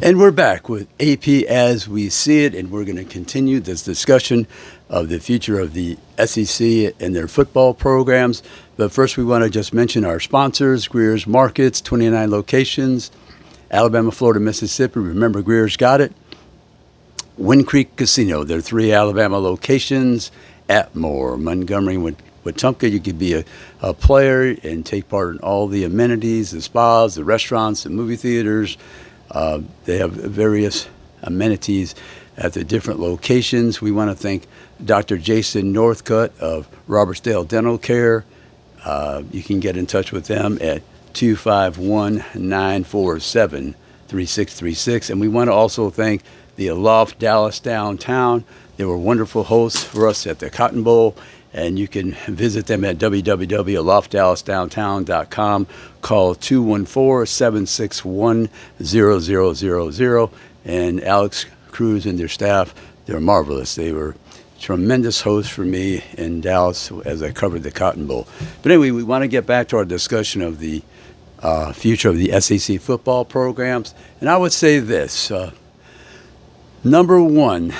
And we're back with AP as we see it, and we're going to continue this discussion of the future of the SEC and their football programs. But first, we want to just mention our sponsors, Greer's Markets, 29 locations, Alabama, Florida, Mississippi. Remember, Greer's got it. Wind Creek Casino, there are 3 Alabama locations, Atmore, Montgomery, Wetumpka. You could be a player and take part in all the amenities, the spas, the restaurants, the movie theaters. They have various amenities at the different locations. We want to thank Dr. Jason Northcutt of Robertsdale Dental Care. You can get in touch with them at 251-947-3636. And we want to also thank the Aloft Dallas Downtown. They were wonderful hosts for us at the Cotton Bowl. And you can visit them at www.aloftdallasdowntown.com. Call 214-761-0000. And Alex Cruz and their staff, they're marvelous. They were tremendous hosts for me in Dallas as I covered the Cotton Bowl. But anyway, we want to get back to our discussion of the future of the SEC football programs. And I would say this. Number one,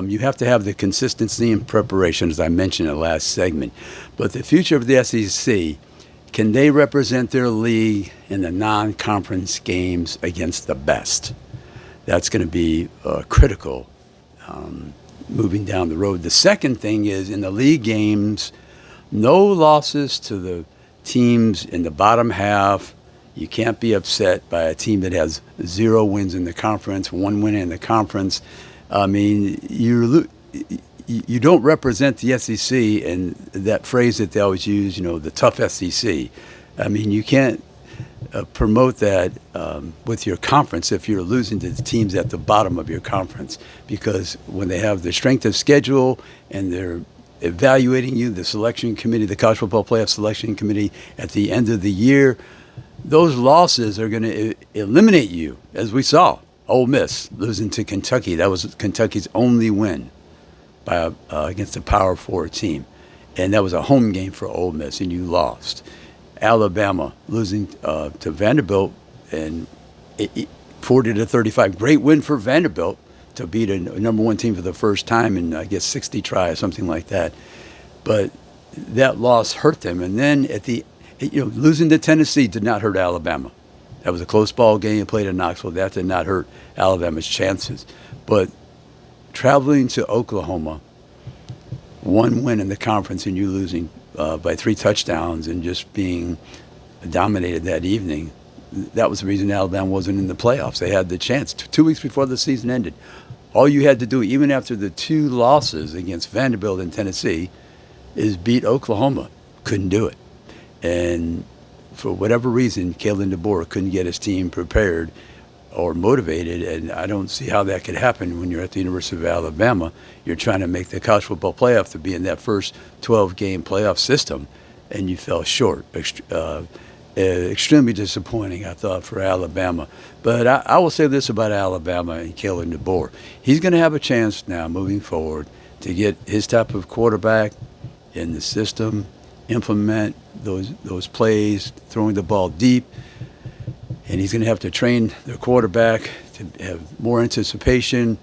you have to have the consistency and preparation, as I mentioned in the last segment. But the future of the SEC, can they represent their league in the non-conference games against the best? That's going to be critical moving down the road. The second thing is, in the league games, no losses to the teams in the bottom half. You can't be upset by a team that has 0 wins in the conference, 1 win in the conference. I mean, you don't represent the SEC, and that phrase that they always use, the tough SEC. I mean, you can't promote that with your conference if you're losing to the teams at the bottom of your conference, because when they have the strength of schedule and they're evaluating you, the selection committee, the College Football Playoff Selection Committee, at the end of the year, those losses are going to eliminate you, as we saw. Ole Miss losing to Kentucky. That was Kentucky's only win by against a Power 4 team. And that was a home game for Ole Miss, and you lost. Alabama losing to Vanderbilt, and 40-35. Great win for Vanderbilt to beat a number 1 team for the first time in, I guess, 60 tries, something like that. But that loss hurt them. And then losing to Tennessee did not hurt Alabama. That was a close ball game. Played in Knoxville. That did not hurt Alabama's chances. But traveling to Oklahoma, 1 win in the conference, and you losing by 3 touchdowns and just being dominated that evening, that was the reason Alabama wasn't in the playoffs. They had the chance 2 weeks before the season ended. All you had to do, even after the 2 losses against Vanderbilt and Tennessee, is beat Oklahoma. Couldn't do it. And for whatever reason, Kalen DeBoer couldn't get his team prepared or motivated, and I don't see how that could happen when you're at the University of Alabama. You're trying to make the college football playoff to be in that first 12-game playoff system, and you fell short. Extremely disappointing, I thought, for Alabama. But I will say this about Alabama and Kalen DeBoer. He's going to have a chance now moving forward to get his type of quarterback in the system, implement those plays, throwing the ball deep, and he's going to have to train the quarterback to have more anticipation,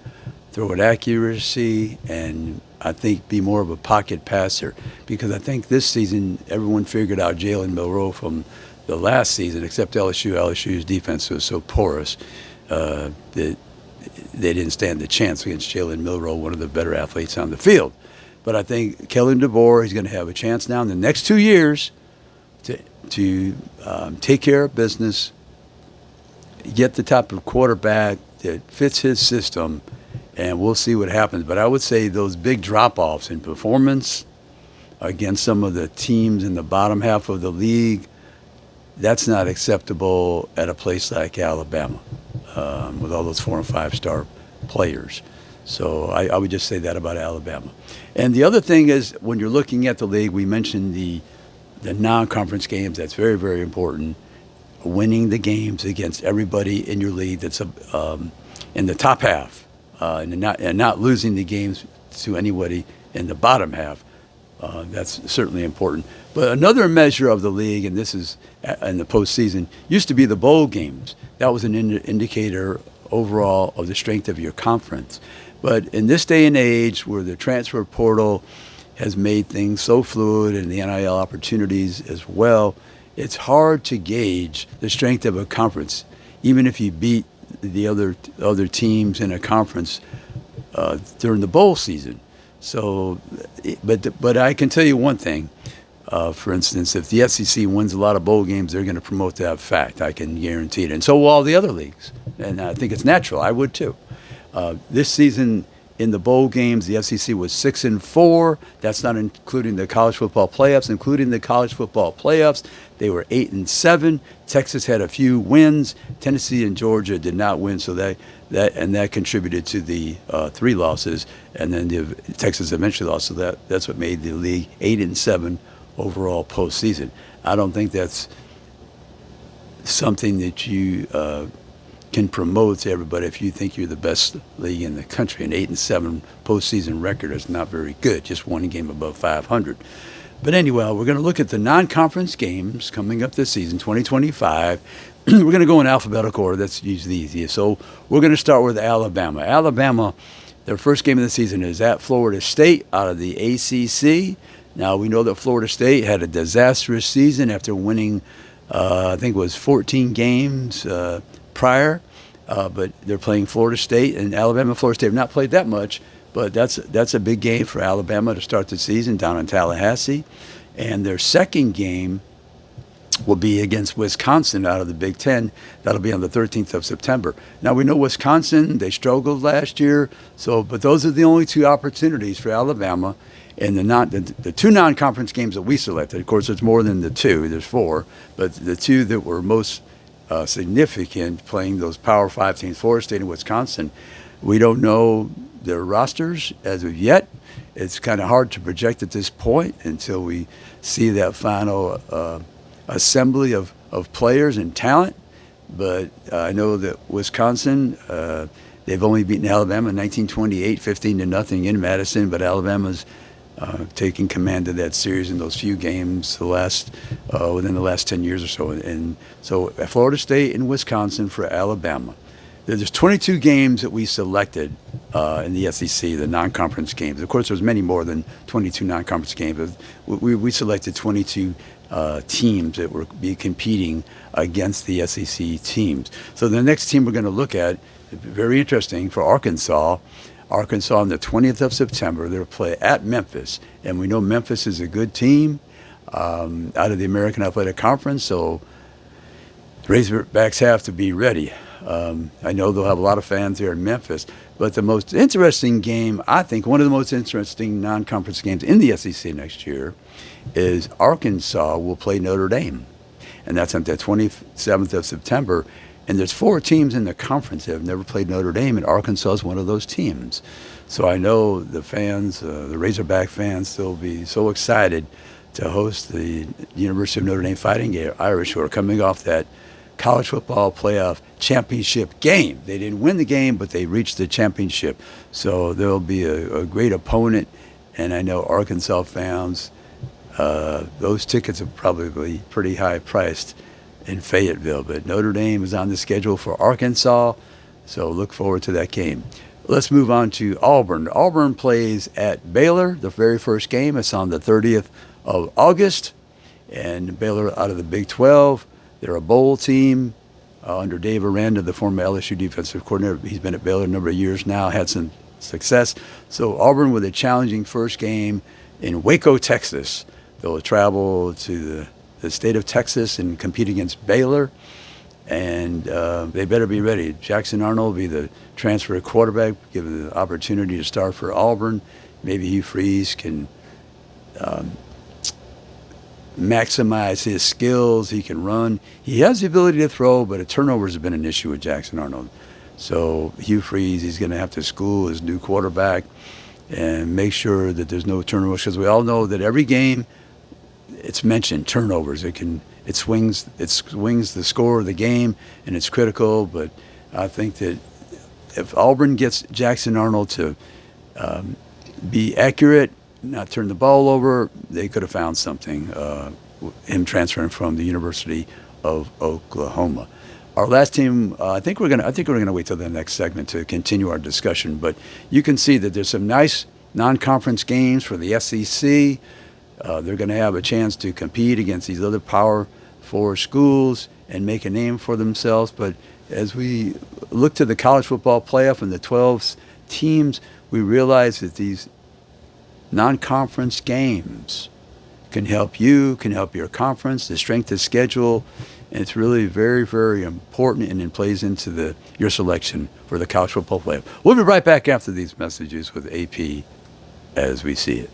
throw with accuracy, and I think be more of a pocket passer, because I think this season everyone figured out Jalen Milroe from the last season, except LSU. LSU's defense was so porous that they didn't stand a chance against Jalen Milroe, one of the better athletes on the field. But I think Kellen DeBoer, he's going to have a chance now in the next 2 years to take care of business, get the type of quarterback that fits his system, and we'll see what happens. But I would say those big drop-offs in performance against some of the teams in the bottom half of the league, that's not acceptable at a place like Alabama with all those 4- and 5-star players. So I would just say that about Alabama. And the other thing is, when you're looking at the league, we mentioned the non-conference games. That's very, very important. Winning the games against everybody in your league that's in the top half, and not losing the games to anybody in the bottom half. That's certainly important. But another measure of the league, and this is in the postseason, used to be the bowl games. That was an indicator overall of the strength of your conference. But in this day and age where the transfer portal has made things so fluid and the NIL opportunities as well, it's hard to gauge the strength of a conference, even if you beat the other teams in a conference during the bowl season. So, but I can tell you one thing. For instance, if the SEC wins a lot of bowl games, they're going to promote that fact. I can guarantee it. And so will all the other leagues. And I think it's natural. I would too. This season in the bowl games, the SEC was 6-4. That's not including the college football playoffs. Including the college football playoffs, they were 8-7. Texas had a few wins. Tennessee and Georgia did not win, so that contributed to the 3 losses. And then Texas eventually lost, so that's what made the league 8-7 overall postseason. I don't think that's something that you can promote to everybody if you think you're the best league in the country. An 8-7 postseason record is not very good, just one game above 500. But anyway, we're going to look at the non-conference games coming up this season, 2025. We're going to go in alphabetical order. That's usually the easiest. So we're going to start with Alabama. Alabama, their first game of the season is at Florida State out of the ACC. Now, we know that Florida State had a disastrous season after winning, I think it was 14 games prior. But they're playing Florida State, and Alabama and Florida State have not played that much, but that's a big game for Alabama to start the season down in Tallahassee. And their second game will be against Wisconsin out of the Big Ten. That'll be on the 13th of September. Now, we know Wisconsin, they struggled last year, but those are the only 2 opportunities for Alabama. And the 2 non-conference games that we selected, of course, it's more than the 2, there's 4, but the 2 that were most significant, playing those Power 5 teams, Florida State and Wisconsin, we don't know their rosters as of yet. It's kind of hard to project at this point until we see that final assembly of players and talent. But I know that Wisconsin, they've only beaten Alabama in 1928, 15-0 in Madison, but Alabama's taking command of that series in those few games within the last 10 years or so. And so Florida State and Wisconsin for Alabama. There's 22 games that we selected in the SEC, the non-conference games. Of course, there's many more than 22 non-conference games, but we selected 22 teams that will be competing against the SEC teams. So the next team we're going to look at, very interesting, for Arkansas. Arkansas on the 20th of September, they'll play at Memphis. And we know Memphis is a good team out of the American Athletic Conference, so Razorbacks have to be ready. I know they'll have a lot of fans there in Memphis. But the most interesting game, I think, one of the most interesting non-conference games in the SEC next year is Arkansas will play Notre Dame. And that's on the 27th of September. And there's 4 teams in the conference that have never played Notre Dame, and Arkansas is one of those teams. So I know the fans, the Razorback fans, they'll be so excited to host the University of Notre Dame Fighting Irish, who are coming off that college football playoff championship game. They didn't win the game, but they reached the championship. So there'll be a great opponent, and I know Arkansas fans, those tickets are probably pretty high priced in Fayetteville, but Notre Dame is on the schedule for Arkansas, so look forward to that game. Let's move on to Auburn. Auburn plays at Baylor, the very first game. It's on the 30th of August, and Baylor out of the Big 12. They're a bowl team under Dave Aranda, the former LSU defensive coordinator. He's been at Baylor a number of years now, had some success. So Auburn with a challenging first game in Waco, Texas. They'll travel to the state of Texas and compete against Baylor, and they better be ready. Jackson Arnold will be the transfer quarterback, given the opportunity to start for Auburn. Maybe Hugh Freeze can maximize his skills. He can run. He has the ability to throw, but turnovers have been an issue with Jackson Arnold. So Hugh Freeze, he's going to have to school his new quarterback and make sure that there's no turnovers, because we all know that every game it's mentioned turnovers. It swings the score of the game, and it's critical. But I think that if Auburn gets Jackson Arnold to be accurate, not turn the ball over, they could have found something. Him transferring from the University of Oklahoma. Our last team, I think we're gonna wait till the next segment to continue our discussion. But you can see that there's some nice non-conference games for the SEC. They're going to have a chance to compete against these other Power Four schools and make a name for themselves. But as we look to the college football playoff and the 12 teams, we realize that these non-conference games can help you, can help your conference, the strength of schedule, and it's really very, very important, and it plays into your selection for the college football playoff. We'll be right back after these messages with AP as we see it.